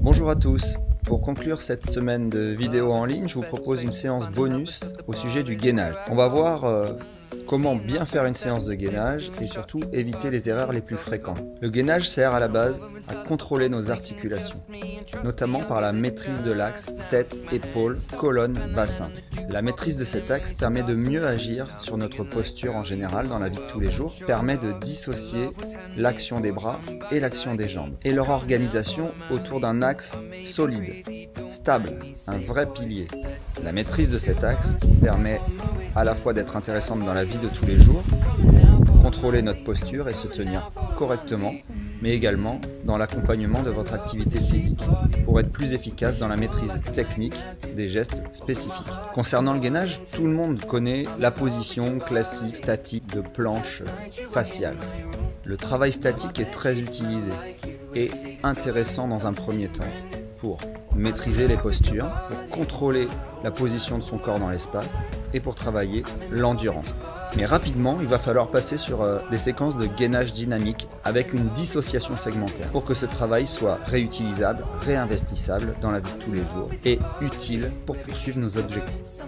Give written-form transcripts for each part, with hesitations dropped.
Bonjour à tous. Pour conclure cette semaine de vidéos en ligne, je vous propose une séance bonus au sujet du gainage. On va voir comment bien faire une séance de gainage et surtout éviter les erreurs les plus fréquentes. Le gainage sert à la base à contrôler nos articulations, notamment par la maîtrise de l'axe tête, épaules, colonne, bassin. La maîtrise de cet axe permet de mieux agir sur notre posture en général dans la vie de tous les jours, permet de dissocier l'action des bras et l'action des jambes, et leur organisation autour d'un axe solide, stable, un vrai pilier. La maîtrise de cet axe permet à la fois d'être intéressante dans la vie de tous les jours, contrôler notre posture et se tenir correctement, mais également dans l'accompagnement de votre activité physique, pour être plus efficace dans la maîtrise technique des gestes spécifiques. Concernant le gainage, tout le monde connaît la position classique statique de planche faciale. Le travail statique est très utilisé et intéressant dans un premier temps pour maîtriser les postures, pour contrôler la position de son corps dans l'espace et pour travailler l'endurance. Mais rapidement, il va falloir passer sur des séquences de gainage dynamique avec une dissociation segmentaire pour que ce travail soit réutilisable, réinvestissable dans la vie de tous les jours et utile pour poursuivre nos objectifs.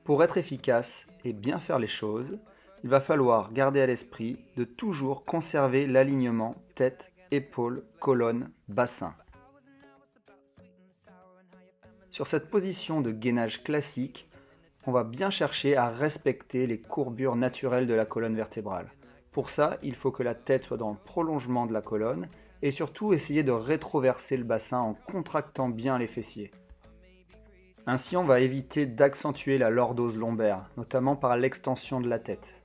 Pour être efficace et bien faire les choses, il va falloir garder à l'esprit de toujours conserver l'alignement tête, épaules, colonne, bassin. Sur cette position de gainage classique, on va bien chercher à respecter les courbures naturelles de la colonne vertébrale. Pour ça, il faut que la tête soit dans le prolongement de la colonne et surtout essayer de rétroverser le bassin en contractant bien les fessiers. Ainsi, on va éviter d'accentuer la lordose lombaire, notamment par l'extension de la tête.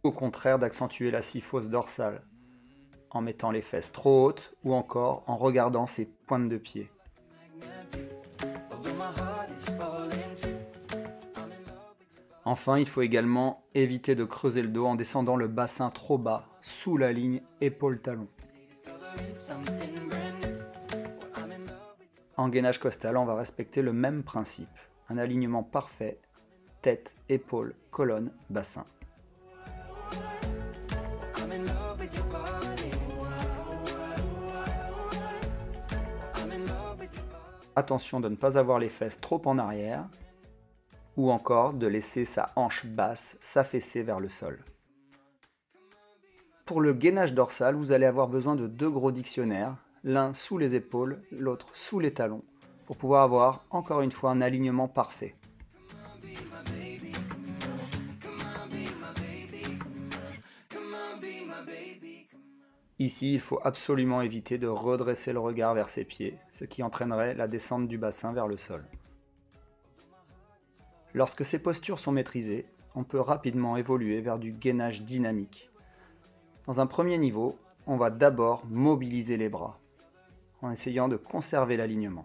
Au contraire d'accentuer la syphose dorsale, en mettant les fesses trop hautes ou encore en regardant ses pointes de pied. Enfin, il faut également éviter de creuser le dos en descendant le bassin trop bas, sous la ligne épaule-talon. En gainage costal, on va respecter le même principe, un alignement parfait, tête, épaules, colonne, bassin. Attention de ne pas avoir les fesses trop en arrière, ou encore de laisser sa hanche basse s'affaisser vers le sol. Pour le gainage dorsal, vous allez avoir besoin de deux gros dictionnaires, l'un sous les épaules, l'autre sous les talons, pour pouvoir avoir encore une fois un alignement parfait. Ici, il faut absolument éviter de redresser le regard vers ses pieds, ce qui entraînerait la descente du bassin vers le sol. Lorsque ces postures sont maîtrisées, on peut rapidement évoluer vers du gainage dynamique. Dans un premier niveau, on va d'abord mobiliser les bras, en essayant de conserver l'alignement.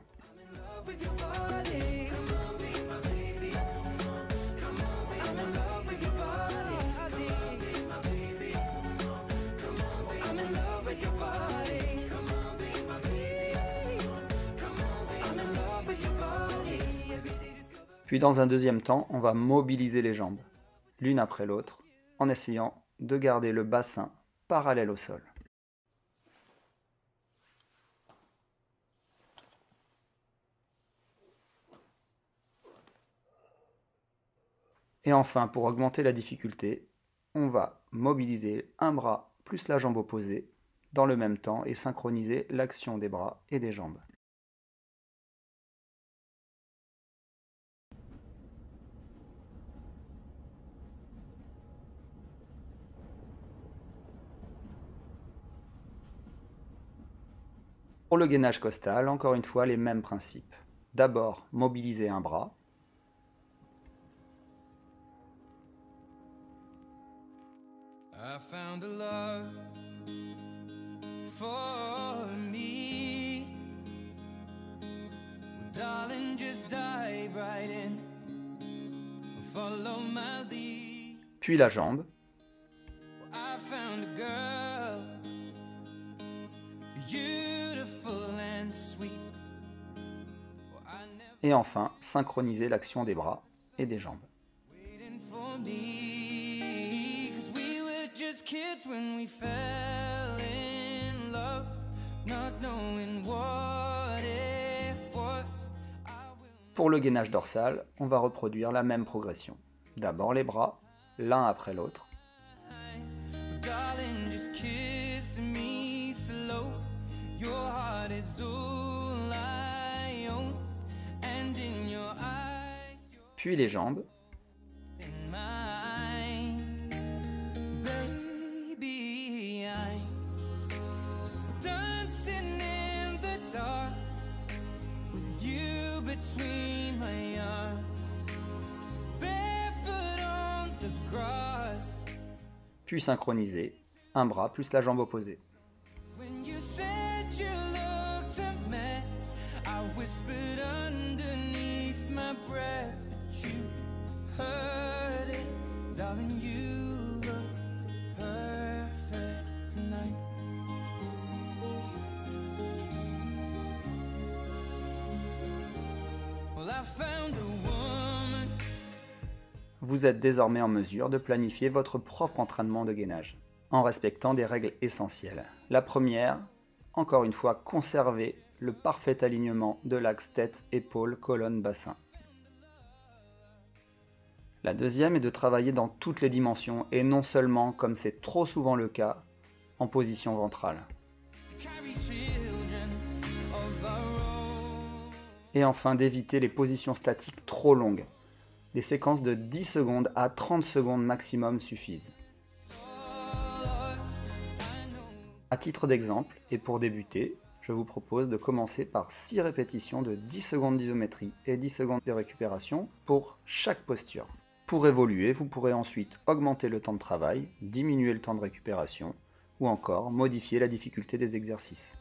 Puis dans un deuxième temps, on va mobiliser les jambes, l'une après l'autre, en essayant de garder le bassin parallèle au sol. Et enfin, pour augmenter la difficulté, on va mobiliser un bras plus la jambe opposée dans le même temps et synchroniser l'action des bras et des jambes. Pour le gainage costal, encore une fois, les mêmes principes. D'abord, mobiliser un bras. I found a love for me. Well, darling, just dive right in. Follow my lead. Puis la jambe. Well, I found a girl, beautiful and sweet. Well, et enfin, synchroniser l'action des bras et des jambes. kids when we fell in love, not knowing what it was. Pour le gainage dorsal, on va reproduire la même progression. D'abord les bras, l'un après l'autre. Darling, just kiss me slow. Your heart is all I own, and in your eyes, Puis les jambes. in mine. Baby, I'm dancing in the dark with you between my arms, barefoot on the grass. Puis synchroniser, un bras plus la jambe opposée. When you said you looked a mess, I whispered underneath my breath, but you heard it, darling. You look perfect tonight. Well, I found a woman. Vous êtes désormais en mesure de planifier votre propre entraînement de gainage, en respectant des règles essentielles. La première, encore une fois, conserver le parfait alignement de l'axe tête, épaule, colonne, bassin. La deuxième est de travailler dans toutes les dimensions et non seulement, comme c'est trop souvent le cas, en position ventrale. To carry children of our own. Et enfin d'éviter les positions statiques trop longues. Des séquences de 10 secondes à 30 secondes maximum suffisent. À titre d'exemple, et pour débuter, je vous propose de commencer par 6 répétitions de 10 secondes d'isométrie et 10 secondes de récupération pour chaque posture. Pour évoluer, vous pourrez ensuite augmenter le temps de travail, diminuer le temps de récupération, ou encore modifier la difficulté des exercices.